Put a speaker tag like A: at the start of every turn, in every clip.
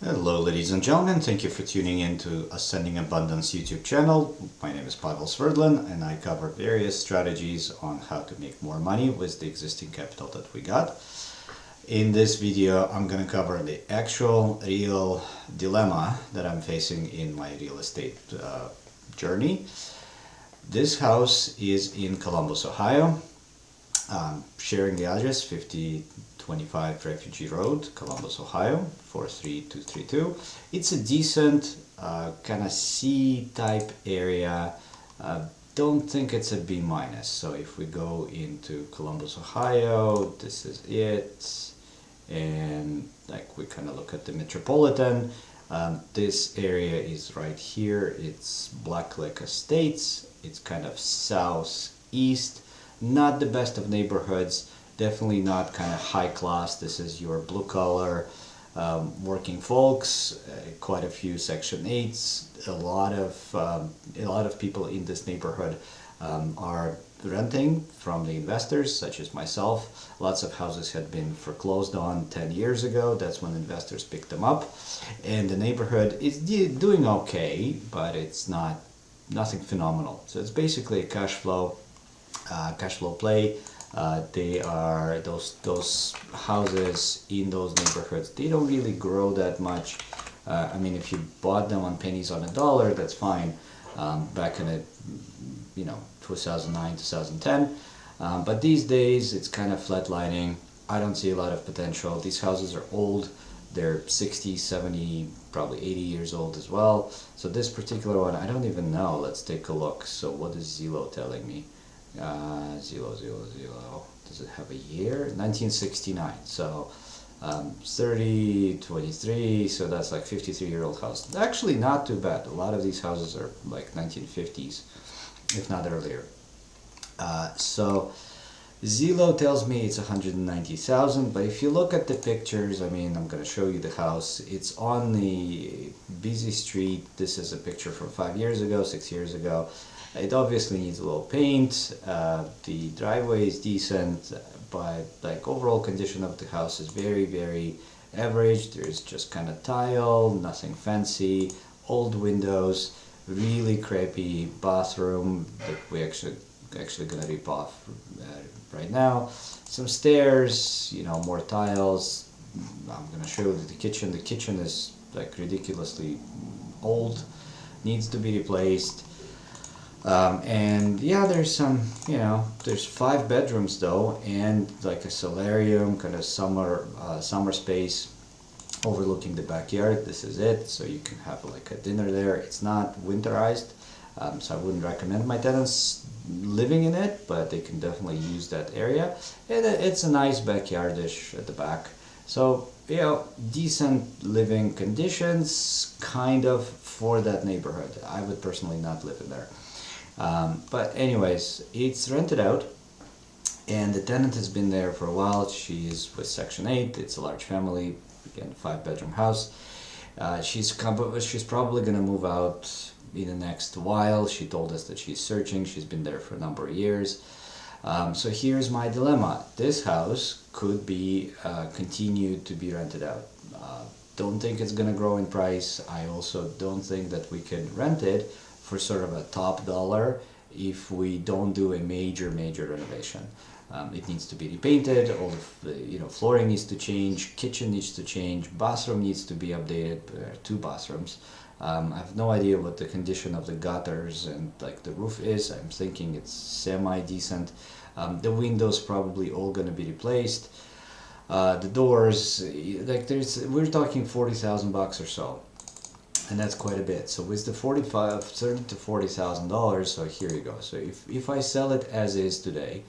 A: Hello ladies and gentlemen, thank you for tuning in to Ascending Abundance YouTube channel. My name is Pavel Sverdlin and I cover various strategies on how to make more money with the existing capital that we got. In this video I'm going to cover the actual real dilemma that I'm facing in my real estate journey. This house is in Columbus, Ohio. Sharing the address 5025 Refugee Road, Columbus, Ohio 43232. It's a decent kind of C type area. Don't think it's a B minus. So if we go into Columbus, Ohio, this is it, and like we kind of look at the metropolitan. This area is right here. It's Blacklick Estates. It's kind of southeast. Not the best of neighborhoods, definitely not kind of high class. This is your blue collar working folks, quite a few Section 8s. A lot of people in this neighborhood are renting from the investors, such as myself. Lots of houses had been foreclosed on 10 years ago. That's when investors picked them up, and the neighborhood is doing okay, but it's nothing phenomenal. So it's basically a cash flow play. They are those houses in those neighborhoods. They don't really grow that much. I mean, if you bought them on pennies on a dollar, that's fine. Back in 2009, 2010. But these days, it's kind of flatlining. I don't see a lot of potential. These houses are old. They're 60, 70, probably 80 years old as well. So this particular one, I don't even know. Let's take a look. So what is Zillow telling me? Zillow. Does it have a year? 1969. So 30, 23. So that's like 53-year-old house. Actually, not too bad. A lot of these houses are like 1950s, if not earlier. So Zillow tells me it's 190,000. But if you look at the pictures, I mean, I'm going to show you the house. It's on the busy street. This is a picture from 5 years ago, 6 years ago. It obviously needs a little paint. The driveway is decent, but like overall condition of the house is very, very average. There's just kind of tile, nothing fancy, old windows, really crappy bathroom that we actually gonna rip off right now. Some stairs, more tiles. I'm gonna show you the kitchen. The kitchen is like ridiculously old, needs to be replaced. And yeah, there's some, there's 5 bedrooms though, and like a solarium, kind of summer space overlooking the backyard. This is it. So you can have like a dinner there. It's not winterized, so I wouldn't recommend my tenants living in it, but they can definitely use that area. And it's a nice backyardish at the back. So, decent living conditions, kind of, for that neighborhood. I would personally not live in there. But anyways, it's rented out, and the tenant has been there for a while. She's with Section 8. It's a large family, again, 5-bedroom house. She's probably going to move out in the next while. She told us that she's searching. She's been there for a number of years. So here's my dilemma. This house could be continued to be rented out. Don't think it's going to grow in price. I also don't think that we can rent it for sort of a top dollar if we don't do a major renovation. It needs to be repainted, all the flooring needs to change, kitchen needs to change, bathroom needs to be updated. There are 2 bathrooms. I have no idea what the condition of the gutters and like the roof is. I'm thinking it's semi-decent. The windows probably all gonna be replaced. The doors, we're talking $40,000 or so. And that's quite a bit. So with the $30,000 to $40,000, so here you go. So if I sell it as is today,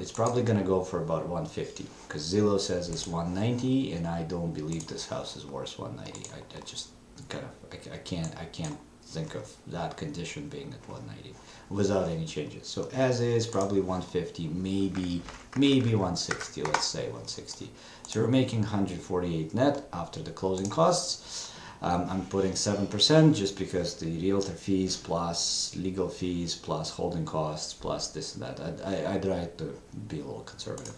A: it's probably gonna go for about $150, because Zillow says it's $190, and I don't believe this house is worth $190. I just kind of I can't think of that condition being at $190 without any changes. So as is, probably $150, maybe $160. Let's say $160. So we're making $148 net after the closing costs. I'm putting 7% just because the realtor fees plus legal fees plus holding costs plus this and that. I'd like to be a little conservative.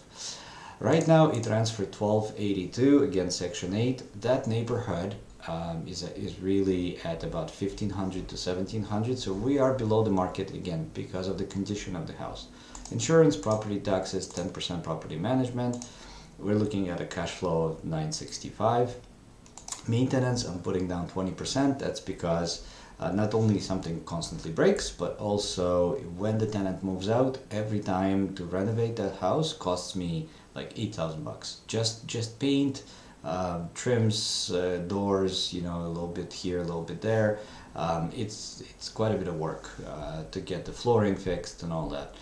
A: Right now it rents for $12.82, again Section 8. That neighborhood is really at about 1,500 to 1,700. So we are below the market again because of the condition of the house. Insurance, property taxes, 10% property management. We're looking at a cash flow of 965. Maintenance, I'm putting down 20%. That's because not only something constantly breaks, but also when the tenant moves out, every time to renovate that house costs me like 8,000 bucks. Just paint, trims, doors, you know, a little bit here, a little bit there. It's quite a bit of work to get the flooring fixed and all that.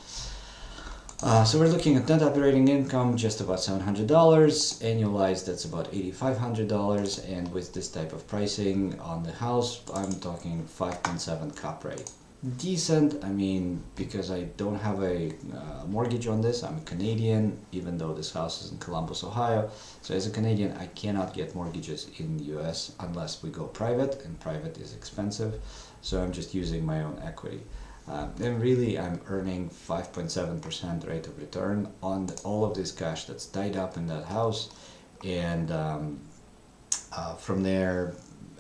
A: So we're looking at net operating income just about $700, annualized that's about $8,500, and with this type of pricing on the house, I'm talking 5.7 cap rate. Decent, I mean, because I don't have a mortgage on this. I'm a Canadian, even though this house is in Columbus, Ohio. So as a Canadian, I cannot get mortgages in the US unless we go private, and private is expensive. So I'm just using my own equity. And really, I'm earning 5.7% rate of return on all of this cash that's tied up in that house. And from there,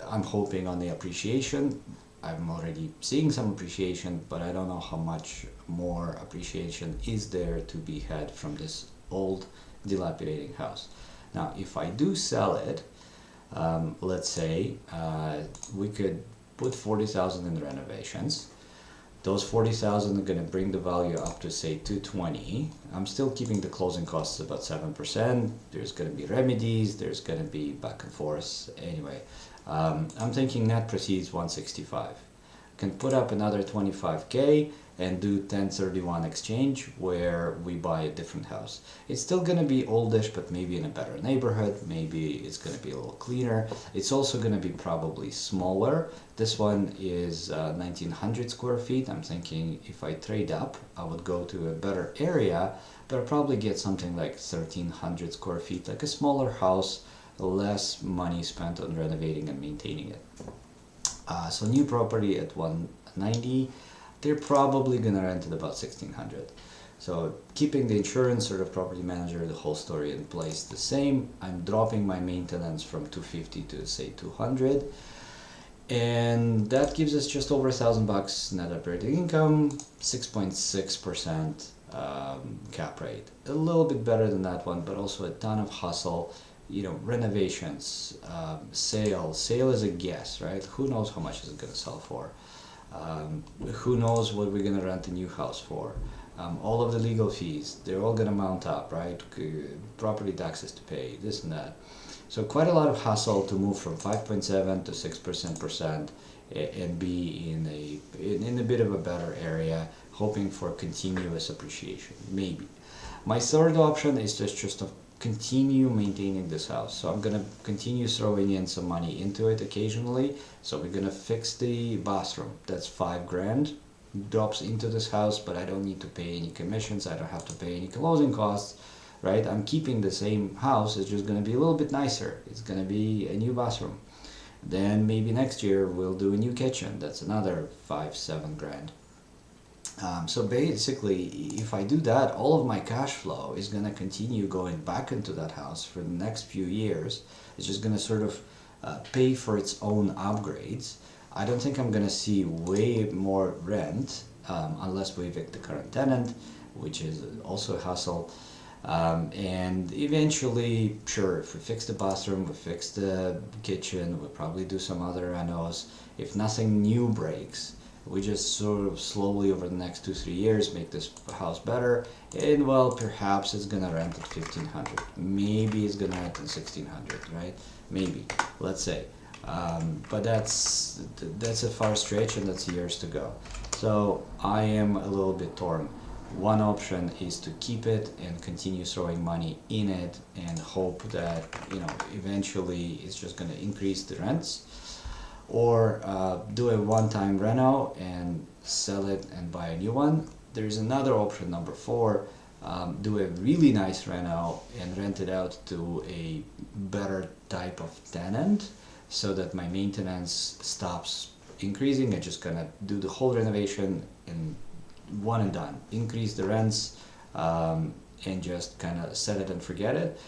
A: I'm hoping on the appreciation. I'm already seeing some appreciation, but I don't know how much more appreciation is there to be had from this old, dilapidating house. Now, if I do sell it, let's say we could put 40,000 in the renovations. Those 40,000 are going to bring the value up to say 220. I'm still keeping the closing costs about 7%. There's going to be remedies. There's going to be back and forth. Anyway, I'm thinking net proceeds 165. Can put up another 25K and do 1031 exchange where we buy a different house. It's still going to be oldish, but maybe in a better neighborhood. Maybe it's going to be a little cleaner. It's also going to be probably smaller. This one is 1,900 square feet. I'm thinking if I trade up, I would go to a better area, but I'll probably get something like 1,300 square feet, like a smaller house, less money spent on renovating and maintaining it. So new property at 190. They're probably gonna rent at about 1,600. So keeping the insurance or the property manager, the whole story in place the same. I'm dropping my maintenance from 250 to say 200, and that gives us just over $1,000 net operating income, 6.6% cap rate. A little bit better than that one, but also a ton of hustle. You know, renovations, sale is a guess, right? Who knows how much is it gonna sell for? Who knows what we're going to rent a new house for? All of the legal fees, they're all going to mount up, right? Property taxes to pay, this and that. So quite a lot of hustle to move from 5.7 to 6% and be in a bit of a better area, hoping for continuous appreciation, maybe. My third option is just to continue maintaining this house. So I'm gonna continue throwing in some money into it occasionally. So we're gonna fix the bathroom. That's $5,000. Drops into this house, but I don't need to pay any commissions. I don't have to pay any closing costs, right? I'm keeping the same house. It's just gonna be a little bit nicer. It's gonna be a new bathroom. Then maybe next year we'll do a new kitchen. That's another $5,000-7,000. So basically, if I do that, all of my cash flow is going to continue going back into that house for the next few years. It's just going to sort of pay for its own upgrades. I don't think I'm going to see way more rent unless we evict the current tenant, which is also a hassle. And eventually, sure, if we fix the bathroom, we fix the kitchen, we'll probably do some other renos. If nothing new breaks, we just sort of slowly over the next 2-3 years make this house better, and well, perhaps it's gonna rent at 1,500. Maybe it's gonna rent at 1,600, right? Maybe, let's say. But that's a far stretch, and that's years to go. So I am a little bit torn. One option is to keep it and continue throwing money in it and hope that, you know, eventually it's just gonna increase the rents. Or do a one-time reno and sell it and buy a new one. There's another option, number 4, do a really nice reno and rent it out to a better type of tenant so that my maintenance stops increasing. I'm just gonna do the whole renovation in one and done. Increase the rents and just kind of set it and forget it.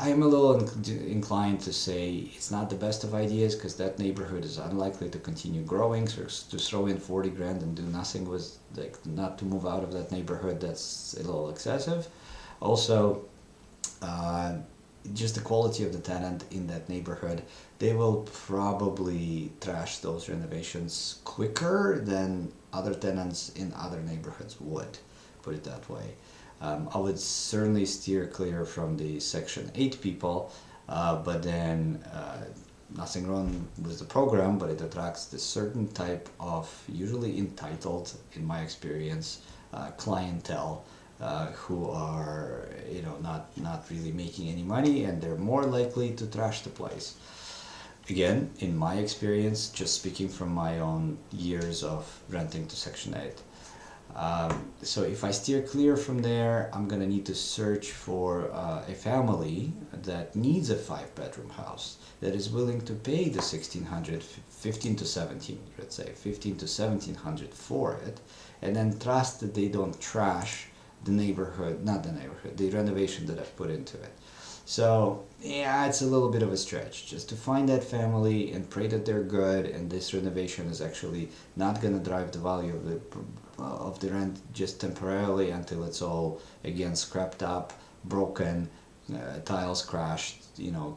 A: I'm a little inclined to say it's not the best of ideas because that neighborhood is unlikely to continue growing. So to throw in 40 grand and do nothing was like not to move out of that neighborhood, that's a little excessive. Also, uh, just the quality of the tenant in that neighborhood, they will probably trash those renovations quicker than other tenants in other neighborhoods would, put it that way. I would certainly steer clear from the Section 8 people, but then nothing wrong with the program, but it attracts this certain type of, usually entitled, in my experience, clientele who are, not really making any money, and they're more likely to trash the place. Again, in my experience, just speaking from my own years of renting to Section 8. So if I steer clear from there, I'm gonna need to search for a family that needs a 5-bedroom house that is willing to pay the 1600, 15 to 17, let's say 15 to 1700 for it, and then trust that they don't trash the neighborhood, not the neighborhood, the renovation that I've put into it. So yeah, it's a little bit of a stretch just to find that family and pray that they're good and this renovation is actually not going to drive the value of the rent just temporarily until it's all again scrapped up, broken, tiles crashed,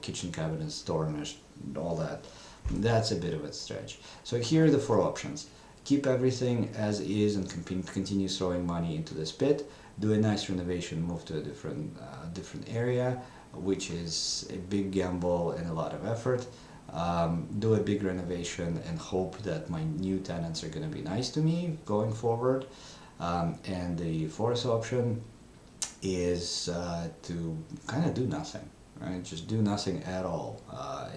A: kitchen cabinets tarnished, all that. That's a bit of a stretch. So here are the 4 options. Keep everything as is and continue throwing money into this pit. Do a nice renovation, move to a different area, which is a big gamble and a lot of effort. Do a big renovation and hope that my new tenants are going to be nice to me going forward. And the 4th option is to kind of do nothing, right? Just do nothing at all,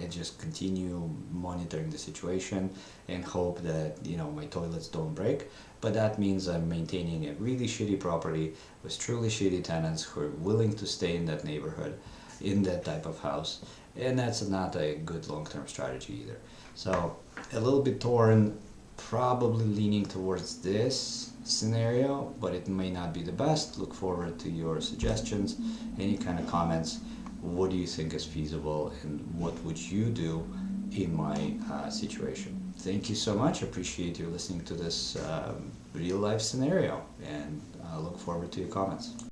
A: and just continue monitoring the situation and hope that my toilets don't break. But that means I'm maintaining a really shitty property with truly shitty tenants who are willing to stay in that neighborhood, in that type of house, and that's not a good long-term strategy either. So a little bit torn, probably leaning towards this scenario, but it may not be the best. Look forward to your suggestions, any kind of comments. What do you think is feasible and what would you do in my situation? Thank you so much. Appreciate you listening to this real life scenario, and I look forward to your comments.